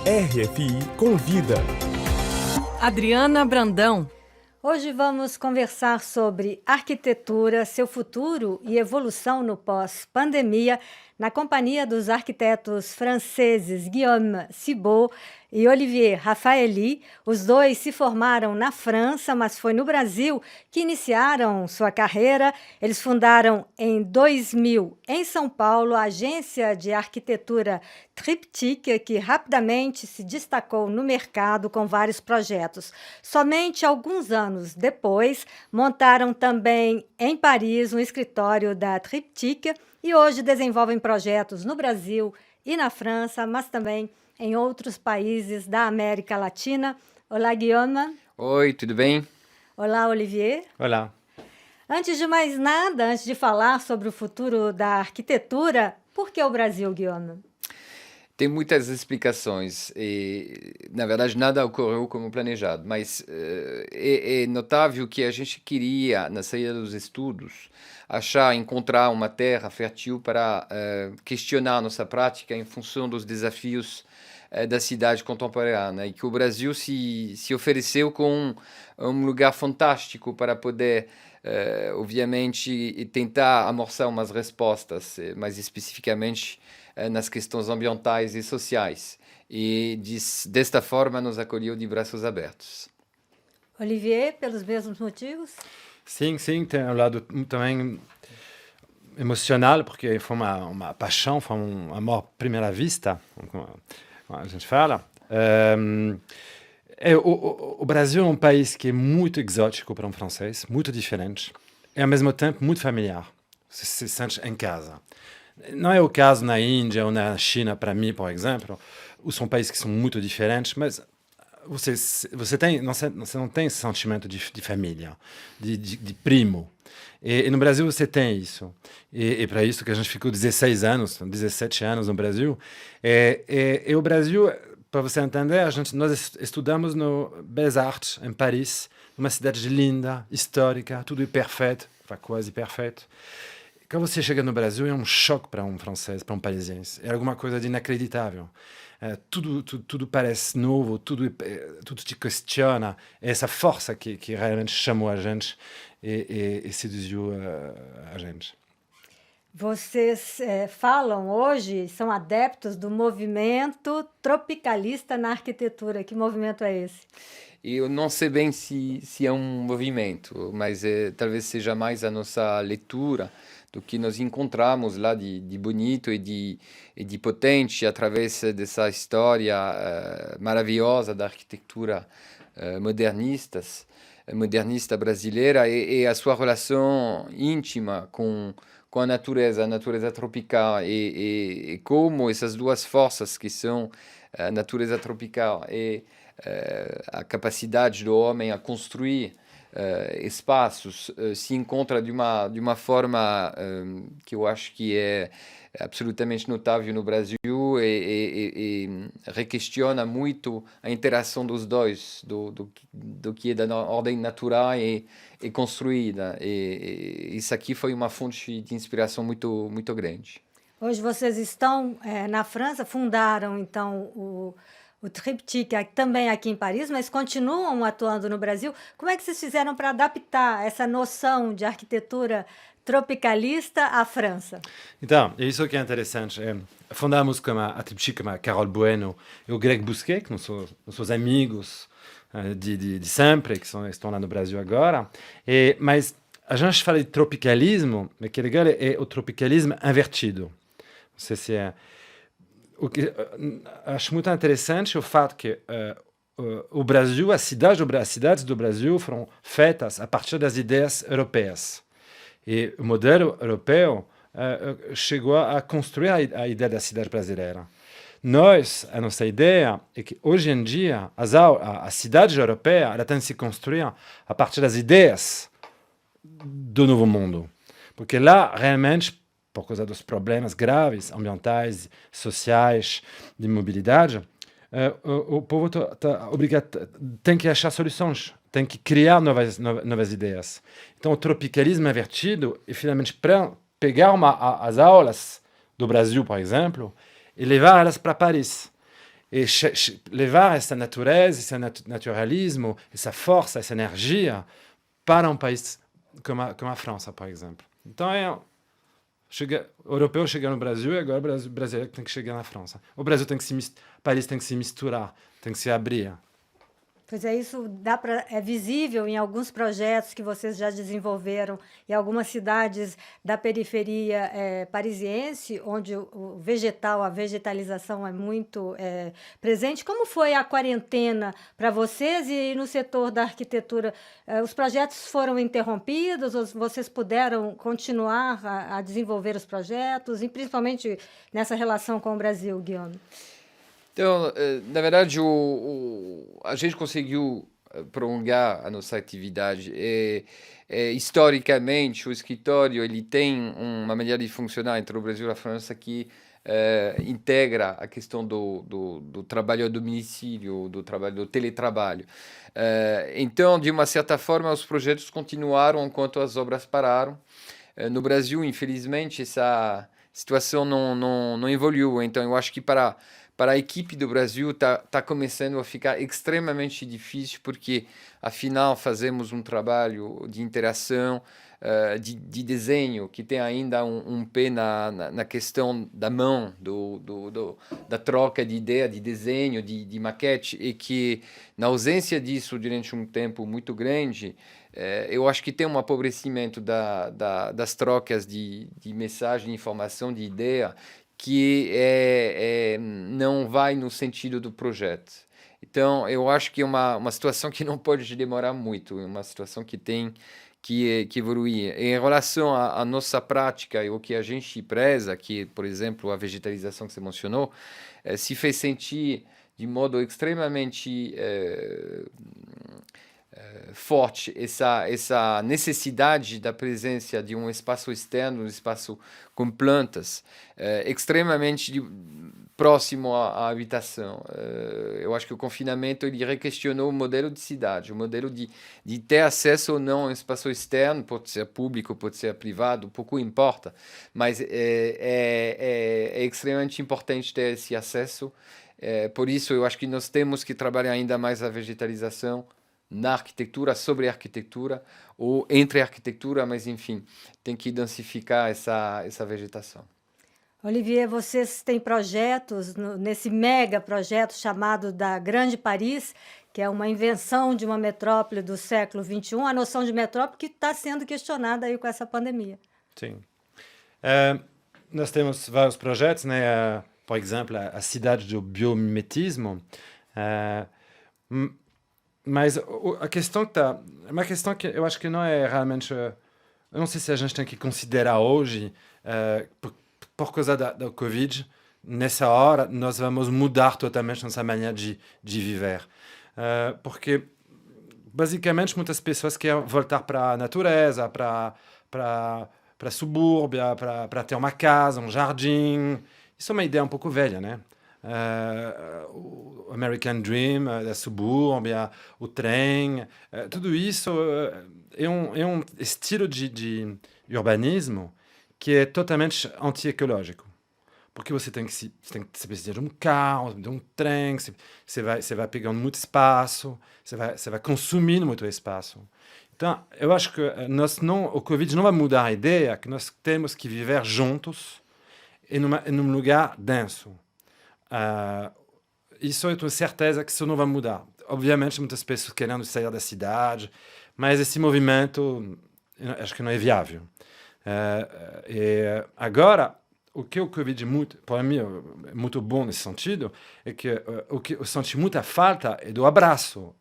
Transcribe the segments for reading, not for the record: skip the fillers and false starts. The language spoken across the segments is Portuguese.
RFI convida. Adriana Brandão. Hoje vamos conversar sobre arquitetura, seu futuro e evolução no pós-pandemia, na companhia dos arquitetos franceses Guillaume Cibaud e Olivier Raffaelli. Os dois se formaram na França, mas foi no Brasil que iniciaram sua carreira. Eles fundaram em 2000, em São Paulo, a agência de arquitetura Triptyque, que rapidamente se destacou no mercado com vários projetos. Somente alguns anos depois, montaram também em Paris um escritório da Triptyque e hoje desenvolvem projetos no Brasil e na França, mas também em outros países da América Latina. Olá, Guillaume. Oi, tudo bem? Olá, Olivier. Olá. Antes de mais nada, antes de falar sobre o futuro da arquitetura, por que o Brasil, Guillaume? Tem muitas explicações e, na verdade, nada ocorreu como planejado, mas é notável que a gente queria, na saída dos estudos, encontrar uma terra fértil para questionar nossa prática em função dos desafios da cidade contemporânea, e que o Brasil se ofereceu com um lugar fantástico para poder, obviamente, tentar amorçar umas respostas, mais especificamente nas questões ambientais e sociais. E desta forma nos acolheu de braços abertos. Olivier, pelos mesmos motivos? Sim, tem um lado também emocional, porque foi uma paixão, foi um amor à primeira vista, como a gente fala. O Brasil é um país que é muito exótico para um francês, muito diferente, e ao mesmo tempo muito familiar. Você se sente em casa. Não é o caso na Índia ou na China, para mim, por exemplo, são países que são muito diferentes, mas você não tem esse sentimento de família, de primo. E no Brasil você tem isso. E para isso que a gente ficou 17 anos no Brasil. E o Brasil, para você entender, nós estudamos no Belles Artes, em Paris, uma cidade linda, histórica, tudo é perfeito, quase perfeito. Quando você chega no Brasil, é um choque para um francês, para um parisiense. É alguma coisa de inacreditável. Tudo parece novo, tudo te questiona. É essa força que realmente chamou a gente e seduziu a gente. Vocês falam hoje, são adeptos do movimento tropicalista na arquitetura. Que movimento é esse? Eu não sei bem se é um movimento, mas talvez seja mais a nossa leitura do que nós encontramos lá de bonito e de potente através dessa história maravilhosa da arquitetura modernista brasileira e a sua relação íntima com a natureza tropical e como essas duas forças que são a natureza tropical e a capacidade do homem a construir espaços se encontra de uma forma que eu acho que é absolutamente notável no Brasil e requestiona muito a interação dos dois, do que é da ordem natural e construída. E isso aqui foi uma fonte de inspiração muito, muito grande. Hoje vocês estão na França, fundaram então o Triptyque também aqui em Paris, mas continuam atuando no Brasil. Como é que vocês fizeram para adaptar essa noção de arquitetura tropicalista à França? Então, é isso que é interessante. Fundamos a Triptyque com a Carole Bueno e o Greg Busquet, que são nossos amigos de sempre, que estão lá no Brasil agora. Mas a gente fala de tropicalismo, mas o que é legal é o tropicalismo invertido. Não sei se é... acho muito interessante o fato que o Brasil, as cidades do Brasil foram feitas a partir das ideias europeias. E o modelo europeu chegou a construir a ideia da cidade brasileira. A nossa ideia é que hoje em dia a cidade europeia ela tem que se construir a partir das ideias do novo mundo. Porque lá, realmente, por causa dos problemas graves, ambientais, sociais, de mobilidade, o povo tem que achar soluções, tem que criar novas ideias. Então, o tropicalismo invertido é finalmente pegar as aulas do Brasil, por exemplo, e levar elas para Paris. e levar essa natureza, esse naturalismo, essa força, essa energia para um país como a França, por exemplo. Então, o europeu chega no Brasil e agora o brasileiro tem que chegar na França. O Brasil tem que o país tem que se misturar, tem que se abrir. Pois é, isso é visível em alguns projetos que vocês já desenvolveram em algumas cidades da periferia parisiense, onde o vegetal, a vegetalização é muito presente. Como foi a quarentena para vocês e no setor da arquitetura? Os projetos foram interrompidos ou vocês puderam continuar a desenvolver os projetos, e principalmente nessa relação com o Brasil, Guillaume? Então, na verdade, a gente conseguiu prolongar a nossa atividade. Historicamente, o escritório ele tem uma maneira de funcionar entre o Brasil e a França que integra a questão do trabalho a domicílio, do teletrabalho. Então, de uma certa forma, os projetos continuaram enquanto as obras pararam. No Brasil, infelizmente, essa situação não evoluiu. Então, eu acho que para a equipe do Brasil tá começando a ficar extremamente difícil, porque, afinal, fazemos um trabalho de interação, de desenho, que tem ainda um pé na questão da mão, da troca de ideia, de desenho, de maquete, e que, na ausência disso durante um tempo muito grande, eu acho que tem um apodrecimento das trocas de mensagem, de informação, de ideia, que não vai no sentido do projeto. Então, eu acho que é uma situação que não pode demorar muito, é uma situação que tem que evoluir. Em relação à nossa prática e o que a gente preza, que, por exemplo, a vegetalização que você mencionou, se fez sentir de modo extremamente forte essa necessidade da presença de um espaço externo, um espaço com plantas, extremamente próximo à habitação. Eu acho que o confinamento ele requestionou o modelo de cidade, o modelo de ter acesso ou não a um espaço externo, pode ser público, pode ser privado, pouco importa, mas é extremamente importante ter esse acesso. Por isso, eu acho que nós temos que trabalhar ainda mais a vegetalização na arquitetura, sobre a arquitetura, ou entre a arquitetura, mas enfim, tem que densificar essa vegetação. Olivier, vocês têm projetos nesse mega projeto chamado da Grande Paris, que é uma invenção de uma metrópole do século XXI, a noção de metrópole que está sendo questionada aí com essa pandemia. Sim. Nós temos vários projetos, né? Por exemplo, a cidade do biomimetismo. Mas a questão é uma questão que eu acho que não é realmente... Eu não sei se a gente tem que considerar hoje, por causa da Covid, nessa hora, nós vamos mudar totalmente nossa maneira de viver. Porque, basicamente, muitas pessoas querem voltar para a natureza, para a subúrbia, para ter uma casa, um jardim. Isso é uma ideia um pouco velha, né? O American Dream, da subúrbia, o trem, tudo isso é um estilo de urbanismo que é totalmente anti-ecológico. Porque você precisa de um carro, de um trem, você vai pegando muito espaço, você vai consumindo muito espaço. Então, eu acho que o Covid não vai mudar a ideia que nós temos que viver juntos em um lugar denso. Isso eu tenho certeza que isso não vai mudar. Obviamente, muitas pessoas querendo sair da cidade, mas esse movimento acho que não é viável. Agora, o que o Covid, para mim, é muito bom nesse sentido, é que o que eu senti muita falta é do abraço,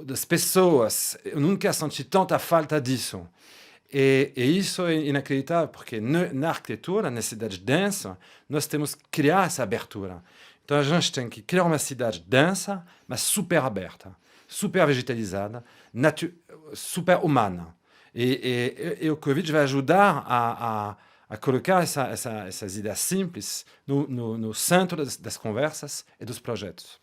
das pessoas. Eu nunca senti tanta falta disso. E isso é inacreditável, porque na arquitetura, na cidade densa, nós temos que criar essa abertura. Então, a gente tem que criar uma cidade densa, mas super aberta, super vegetalizada, super humana. E o Covid vai ajudar a colocar essas ideias simples no centro das conversas e dos projetos.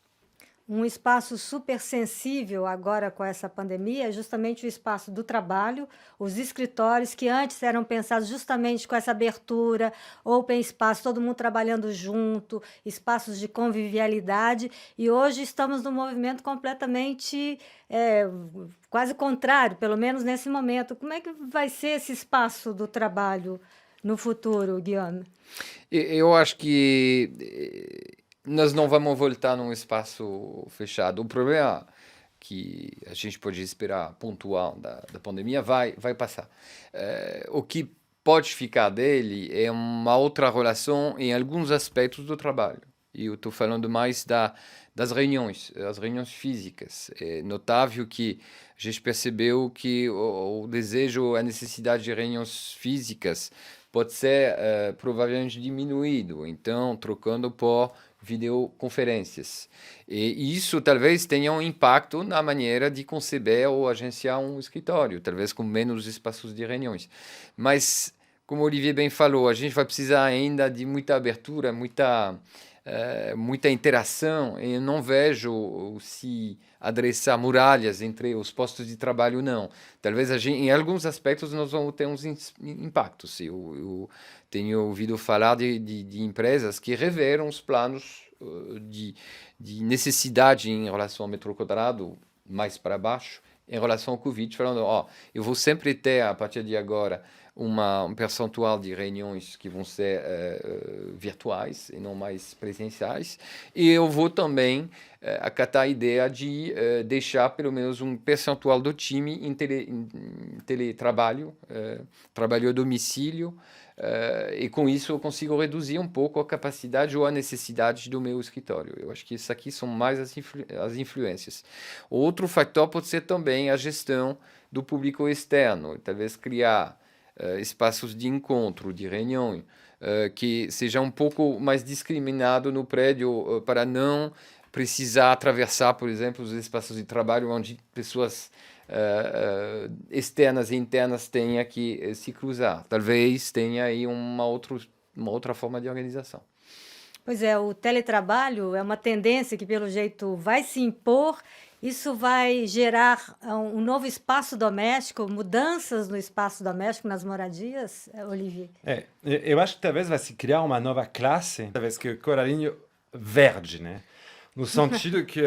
um espaço super sensível agora com essa pandemia é justamente o espaço do trabalho, os escritórios que antes eram pensados justamente com essa abertura, open espaço, todo mundo trabalhando junto, espaços de convivialidade, e hoje estamos num movimento completamente quase contrário, pelo menos nesse momento. Como é que vai ser esse espaço do trabalho no futuro, Guillaume? Eu acho que nós não vamos voltar num espaço fechado. O problema que a gente pode esperar pontual da pandemia vai passar. O que pode ficar dele é uma outra relação em alguns aspectos do trabalho. E eu estou falando mais das reuniões, as reuniões físicas. É notável que a gente percebeu que o desejo, a necessidade de reuniões físicas pode ser provavelmente diminuído, então trocando por videoconferências. E isso talvez tenha um impacto na maneira de conceber ou agenciar um escritório, talvez com menos espaços de reuniões. Mas, como o Olivier bem falou, a gente vai precisar ainda de muita abertura, muita interação, e eu não vejo se adereçar muralhas entre os postos de trabalho, não. Talvez em alguns aspectos nós vamos ter uns impactos. Eu tenho ouvido falar de empresas que reveram os planos de necessidade em relação ao metro quadrado, mais para baixo, em relação ao Covid, falando, eu vou sempre ter, a partir de agora, um percentual de reuniões que vão ser virtuais e não mais presenciais. E eu vou também acatar a ideia de deixar pelo menos um percentual do time em teletrabalho, trabalho a domicílio, e com isso eu consigo reduzir um pouco a capacidade ou a necessidade do meu escritório. Eu acho que isso aqui são mais as influências. Outro fator pode ser também a gestão do público externo, talvez criar espaços de encontro, de reunião, que seja um pouco mais discriminado no prédio para não precisar atravessar, por exemplo, os espaços de trabalho onde pessoas externas e internas tenham que se cruzar. Talvez tenha aí uma outra forma de organização. Pois é, o teletrabalho é uma tendência que, pelo jeito, vai se impor. Isso vai gerar um novo espaço doméstico, mudanças no espaço doméstico, nas moradias, Olivier? Eu acho que talvez vai se criar uma nova classe, talvez que colarinho verde, né? No sentido que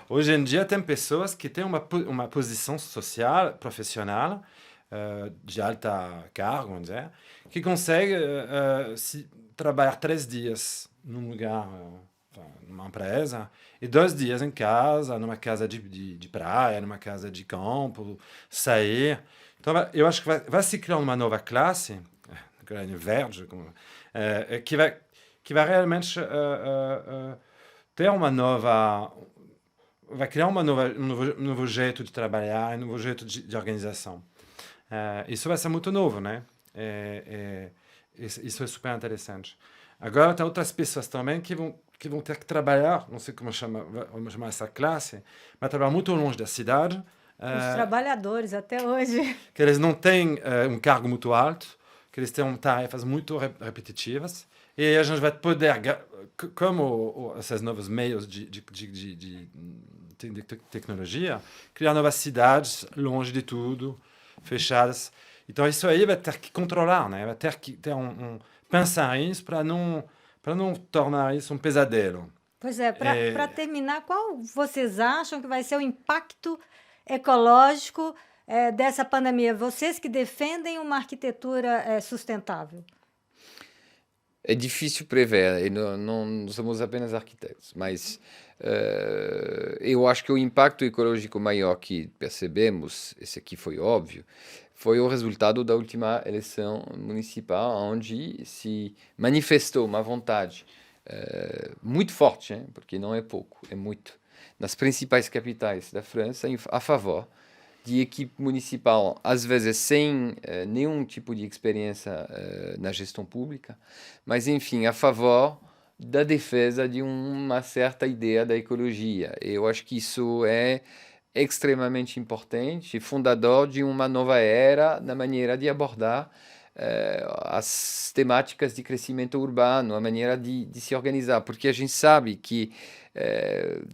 hoje em dia tem pessoas que têm uma posição social, profissional, de alta cargo, vamos dizer, que conseguem trabalhar 3 dias num lugar, numa empresa, e 2 dias em casa, numa casa de praia, numa casa de campo, sair. Então, eu acho que vai se criar uma nova classe, verde, que vai realmente ter uma nova... vai criar um novo jeito de trabalhar, um novo jeito de organização. Isso vai ser muito novo, né? Isso é super interessante. Agora, tem outras pessoas também que vão ter que trabalhar, não sei como vamos chamar essa classe, mas trabalhar muito longe da cidade. Os trabalhadores, até hoje. Que eles não têm um cargo muito alto, que eles têm tarefas muito repetitivas, e aí a gente vai poder, como esses novos meios de tecnologia, criar novas cidades longe de tudo, fechadas. Então, isso aí vai ter que controlar, né? Vai ter que ter pensar nisso para não tornar isso um pesadelo. Pois é, para terminar, qual vocês acham que vai ser o impacto ecológico dessa pandemia? Vocês que defendem uma arquitetura sustentável. É difícil prever, e não somos apenas arquitetos, mas eu acho que o impacto ecológico maior que percebemos, esse aqui foi óbvio, foi o resultado da última eleição municipal, onde se manifestou uma vontade muito forte, hein? Porque não é pouco, é muito, nas principais capitais da França, a favor de equipe municipal, às vezes sem nenhum tipo de experiência na gestão pública, mas, enfim, a favor da defesa de uma certa ideia da ecologia. Eu acho que isso é extremamente importante, fundador de uma nova era na maneira de abordar as temáticas de crescimento urbano, a maneira de se organizar, porque a gente sabe que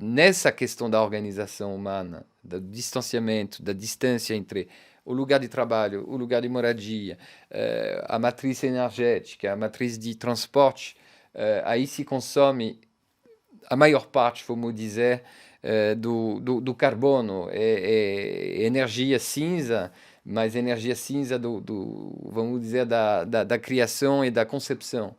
nessa questão da organização humana, do distanciamento, da distância entre o lugar de trabalho, o lugar de moradia, a matriz energética, a matriz de transporte, aí se consome a maior parte, vamos dizer, do carbono, é energia cinza, mas energia cinza vamos dizer, da criação e da concepção.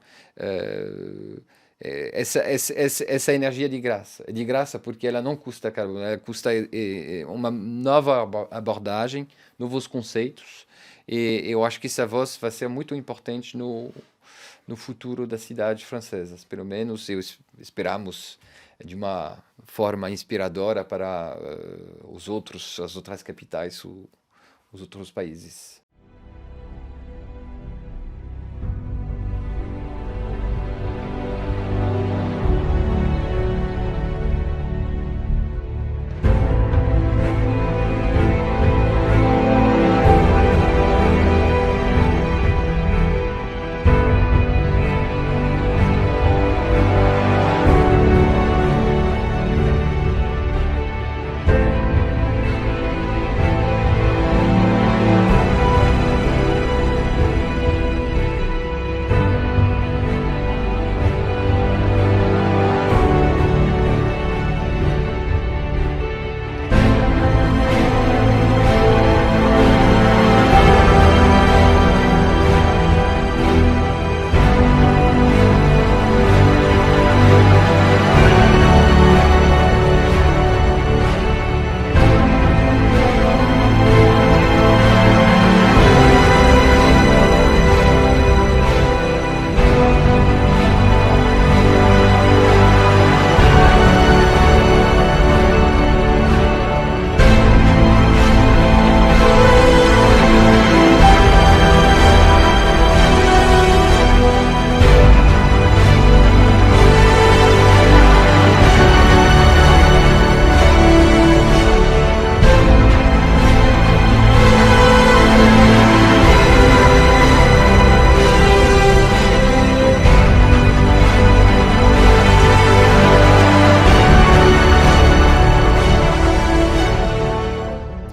Essa energia é de graça porque ela não custa carbono, ela custa uma nova abordagem, novos conceitos, e eu acho que essa voz vai ser muito importante no futuro das cidades francesas, pelo menos esperamos de uma forma inspiradora para as outras capitais, os outros países.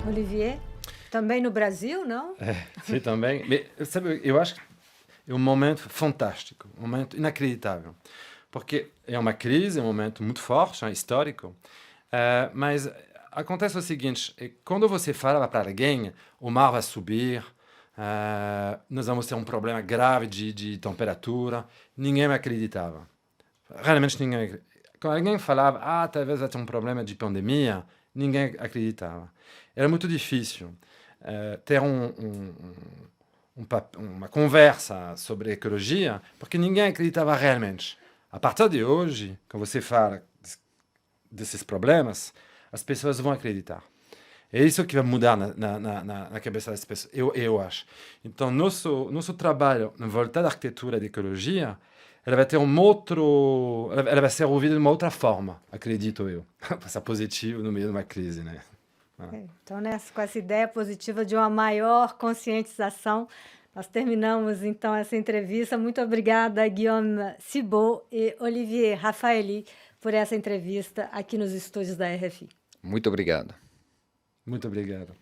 Olivier, também no Brasil, não? Sim, também. Mas, sabe, eu acho que é um momento fantástico, um momento inacreditável. Porque é uma crise, é um momento muito forte, histórico, mas acontece o seguinte, quando você fala para alguém, o mar vai subir, nós vamos ter um problema grave de temperatura, ninguém me acreditava. Realmente ninguém. Quando alguém falava, talvez vai ter um problema de pandemia, ninguém acreditava. Era muito difícil ter uma conversa sobre ecologia, porque ninguém acreditava realmente. A partir de hoje, quando você fala desses problemas, as pessoas vão acreditar. É isso que vai mudar na cabeça das pessoas, eu acho. Então, nosso trabalho na volta da arquitetura e da ecologia, ela vai ter ela vai ser ouvida de uma outra forma, acredito eu. Passar positivo no meio de uma crise, né? Então, com essa ideia positiva de uma maior conscientização, nós terminamos, então, essa entrevista. Muito obrigada, Guillaume Cibot e Olivier Raffaeli, por essa entrevista aqui nos estúdios da RFI. Muito obrigado. Muito obrigado.